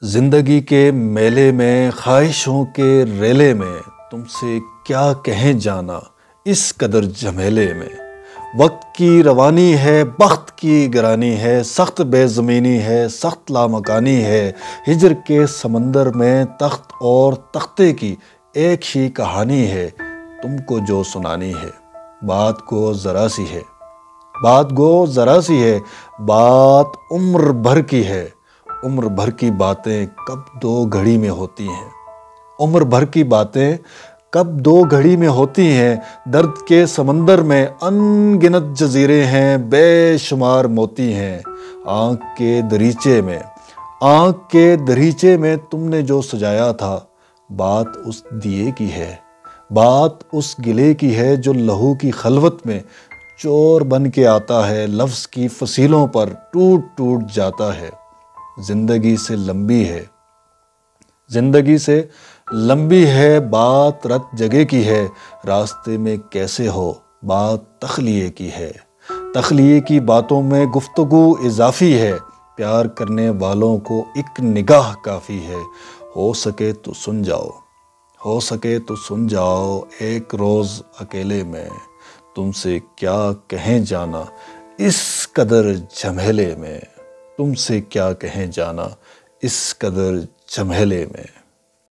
زندگی کے میلے میں، خواہشوں کے ریلے میں، تم سے کیا کہیں جانا اس قدر جھمیلے میں۔ وقت کی روانی ہے، بخت کی گرانی ہے، سخت بے زمینی ہے، سخت لامکانی ہے۔ ہجر کے سمندر میں تخت اور تختے کی ایک ہی کہانی ہے، تم کو جو سنانی ہے۔ بات کو ذرا سی ہے، بات گو ذرا سی ہے، بات عمر بھر کی ہے۔ عمر بھر کی باتیں کب دو گھڑی میں ہوتی ہیں، عمر بھر کی باتیں کب دو گھڑی میں ہوتی ہیں۔ درد کے سمندر میں ان گنت جزیرے ہیں، بے شمار موتی ہیں۔ آنکھ کے دریچے میں، آنکھ کے دریچے میں تم نے جو سجایا تھا، بات اس دیے کی ہے، بات اس گلے کی ہے جو لہو کی خلوت میں چور بن کے آتا ہے، لفظ کی فصیلوں پر ٹوٹ ٹوٹ جاتا ہے۔ زندگی سے لمبی ہے، زندگی سے لمبی ہے، بات رت جگہ کی ہے۔ راستے میں کیسے ہو، بات تخلیے کی ہے۔ تخلیے کی باتوں میں گفتگو اضافی ہے، پیار کرنے والوں کو ایک نگاہ کافی ہے۔ ہو سکے تو سن جاؤ، ہو سکے تو سن جاؤ، ایک روز اکیلے میں تم سے کیا کہیں جانا اس قدر جھمیلے میں۔ تم سے کیا کہیں جانا اس قدر جھمیلے میں۔